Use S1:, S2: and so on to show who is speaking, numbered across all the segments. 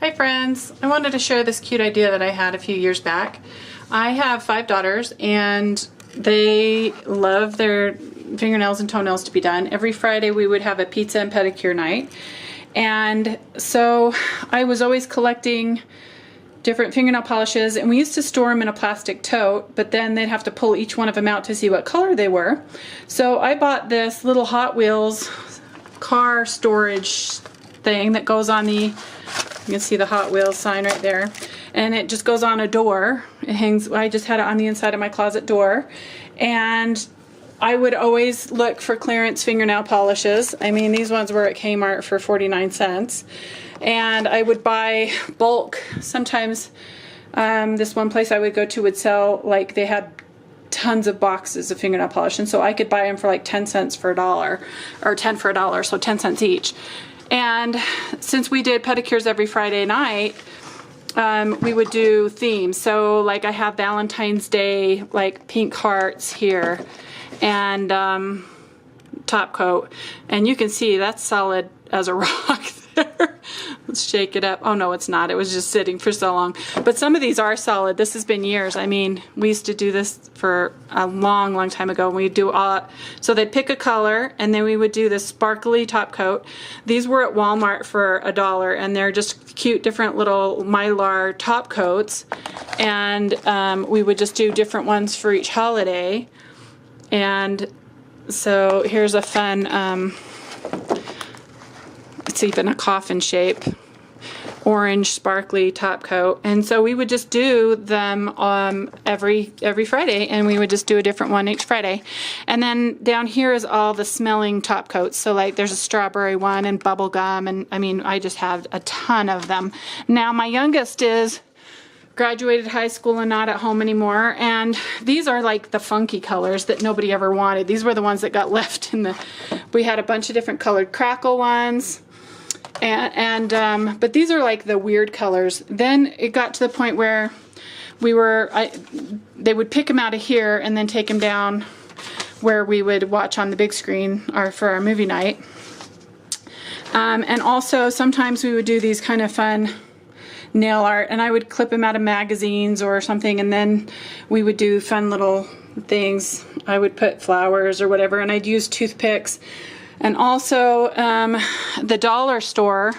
S1: Hi friends, I wanted to share this cute idea that I had a few years back. I have 5 daughters and they love their fingernails and toenails to be done. Every Friday we would have a pizza and pedicure night. And so I was always collecting different fingernail polishes, and we used to store them in a plastic tote, but then they'd have to pull each one of them out to see what color they were. So I bought this little Hot Wheels car storage thing that goes on the, you can see the Hot Wheels sign right there, and it just goes on a door. It hangs, I just had it on the inside of my closet door, and I would always look for clearance fingernail polishes. I mean, these ones were at Kmart for 49 cents. And I would buy bulk. Sometimes this one place I would go to would sell, like, they had tons of boxes of fingernail polish, and so I could buy them for like 10 cents for $1, or 10 for $1, so 10 cents each. And since we did pedicures every Friday night, we would do themes. So like I have Valentine's Day, like pink hearts here, and top coat, and you can see that's solid as a rock there. Let's shake it up. Oh no, it's not. It was just sitting for so long. But some of these are solid. This has been years. I mean, we used to do this for a long time ago. We'd do all, so they'd pick a color, and then we would do this sparkly top coat. These were at Walmart for $1, and they're just cute, different little Mylar top coats. And we would just do different ones for each holiday. And so here's a fun, it's even a coffin shape, orange sparkly top coat. And so we would just do them every Friday, and we would just do a different one each Friday. And then down here is all the smelling top coats. So like there's a strawberry one and bubble gum, and I mean, I just have a ton of them. Now my youngest is graduated high school and not at home anymore, and these are like the funky colors that nobody ever wanted. These were the ones that got left in the, we had a bunch of different colored crackle ones, but these are like the weird colors. Then it got to the point where they would pick them out of here and then take them down where we would watch on the big screen or for our movie night. And also sometimes we would do these kind of fun nail art, and I would clip them out of magazines or something, and then we would do fun little things. I would put flowers or whatever, and I'd use toothpicks. And also the dollar store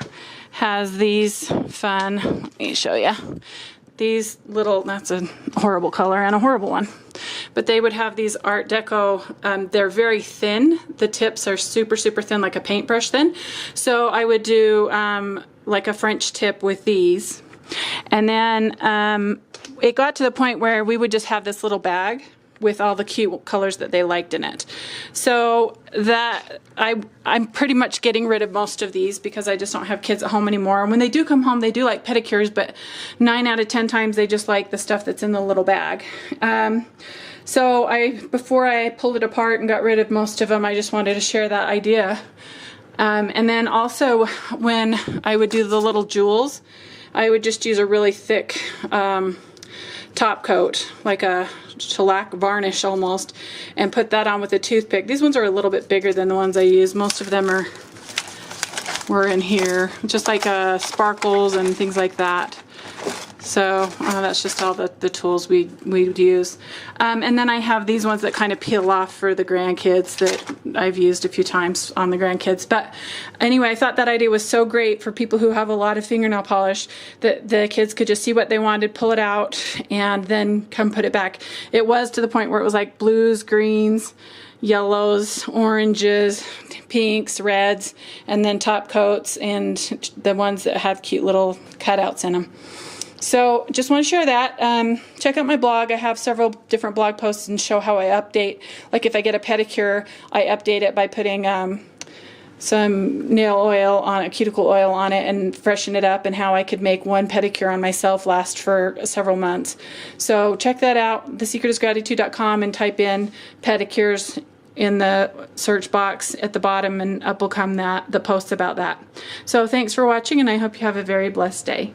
S1: has these fun, let me show you, these little, that's a horrible color and a horrible one, but they would have these Art Deco, they're very thin, the tips are super thin, like a paintbrush thin. So I would do like a French tip with these. And then it got to the point where we would just have this little bag with all the cute colors that they liked in it. So that I'm pretty much getting rid of most of these because I just don't have kids at home anymore. And when they do come home, they do like pedicures, but 9 out of 10 times they just like the stuff that's in the little bag. So before I pulled it apart and got rid of most of them, I just wanted to share that idea. And then also when I would do the little jewels, I would just use a really thick top coat, like a shellac varnish almost, and put that on with a toothpick. These ones are a little bit bigger than the ones I use. Most of them were in here, just like sparkles and things like that. So that's just all the tools we would use. And then I have these ones that kind of peel off for the grandkids that I've used a few times on the grandkids. But anyway, I thought that idea was so great for people who have a lot of fingernail polish that the kids could just see what they wanted, pull it out, and then come put it back. It was to the point where it was like blues, greens, yellows, oranges, pinks, reds, and then top coats and the ones that have cute little cutouts in them. So just want to share that. Check out my blog. I have several different blog posts and show how I update. Like if I get a pedicure, I update it by putting some nail oil on it, cuticle oil on it, and freshen it up, and how I could make one pedicure on myself last for several months. So check that out, thesecretisgratitude.com, and type in pedicures in the search box at the bottom, and up will come the posts about that. So thanks for watching, and I hope you have a very blessed day.